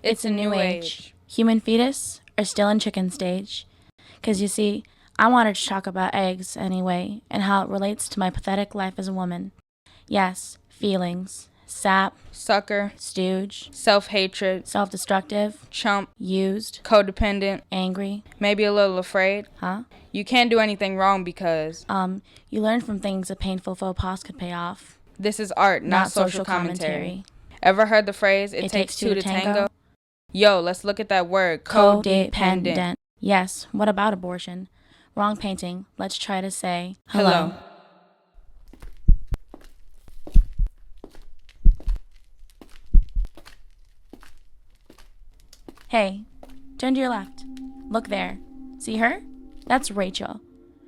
It's a new age. Human fetus are still in chicken stage. 'Cause you see, I wanted to talk about eggs anyway, and how it relates to my pathetic life as a woman. Yes, feelings. Sap, Sucker, stooge, self-hatred, self-destructive, chump, used, codependent, angry. maybe a little afraid. Huh? You can't do anything wrong because You learn from things a painful faux pas could pay off. this is art, not social commentary. Ever heard the phrase, it takes two to tango? Yo, let's look at that word, codependent. Yes, what about abortion? Wrong painting. Let's try to say Hello. Hey, turn to your left. Look there. See her? That's Rachel.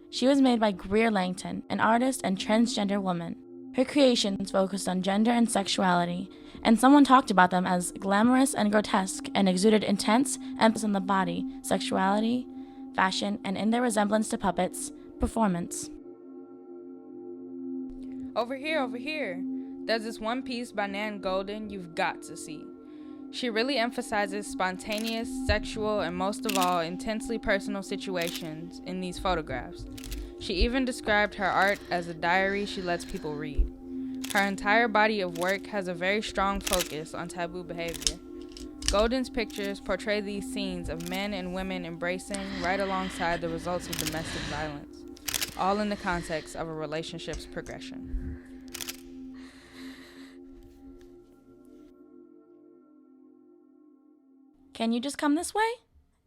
She was made by Greer Langton, an artist and transgender woman. Her creations focused on gender and sexuality, and someone talked about them as glamorous and grotesque and exuded intense emphasis on the body, sexuality, fashion, and in their resemblance to puppets, performance. Over here. There's this one piece by Nan Golden you've got to see. She really emphasizes spontaneous, sexual, and most of all, intensely personal situations in these photographs. She even described her art as a diary she lets people read. Her entire body of work has a very strong focus on taboo behavior. Golden's pictures portray these scenes of men and women embracing right alongside the results of domestic violence, all in the context of a relationship's progression. Can you just come this way?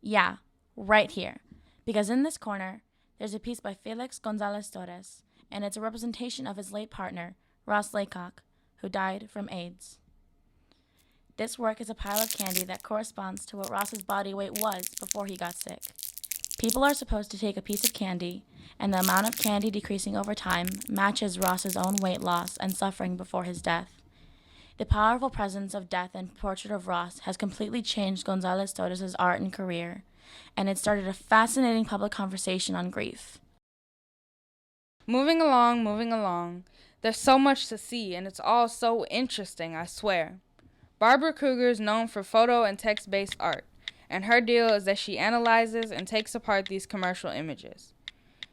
Yeah, right here. Because in this corner, there's a piece by Felix Gonzalez Torres, and it's a representation of his late partner, Ross Laycock, who died from AIDS. This work is a pile of candy that corresponds to what Ross's body weight was before he got sick. People are supposed to take a piece of candy, and the amount of candy decreasing over time matches Ross's own weight loss and suffering before his death. The powerful presence of death in Portrait of Ross has completely changed Gonzalez Torres' art and career, and it started a fascinating public conversation on grief. Moving along. There's so much to see, and it's all so interesting, I swear. Barbara Kruger is known for photo and text-based art, and her deal is that she analyzes and takes apart these commercial images.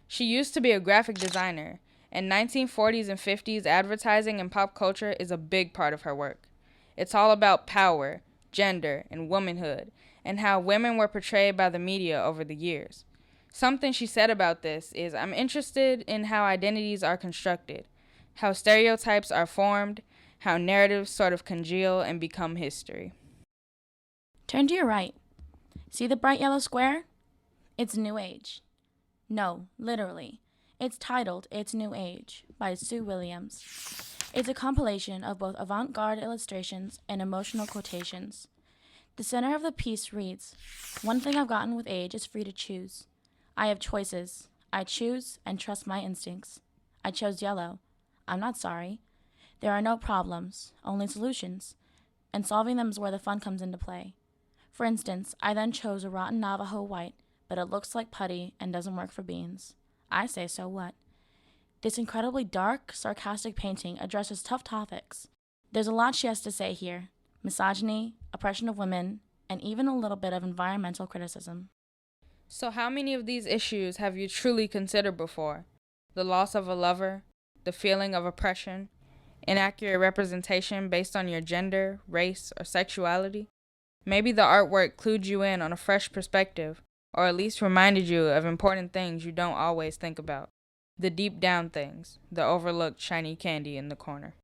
She used to be a graphic designer, and 1940s and 50s advertising and pop culture is a big part of her work. It's all about power, gender, and womanhood, and how women were portrayed by the media over the years. Something she said about this is, I'm interested in how identities are constructed, how stereotypes are formed, how narratives sort of congeal and become history. Turn to your right. See the bright yellow square? It's New Age. No, literally. It's titled It's New Age by Sue Williams. It's a compilation of both avant-garde illustrations and emotional quotations. The center of the piece reads, "One thing I've gotten with age is free to choose. I have choices. I choose and trust my instincts. I chose yellow. I'm not sorry. There are no problems, only solutions, and solving them is where the fun comes into play. For instance, I then chose a rotten Navajo white, but it looks like putty and doesn't work for beans. I say, so what? This incredibly dark, sarcastic painting addresses tough topics. There's a lot she has to say here: misogyny, oppression of women, and even a little bit of environmental criticism." So how many of these issues have you truly considered before? The loss of a lover, the feeling of oppression, inaccurate representation based on your gender, race, or sexuality? Maybe the artwork clued you in on a fresh perspective, or at least reminded you of important things you don't always think about. The deep down things, the overlooked shiny candy in the corner.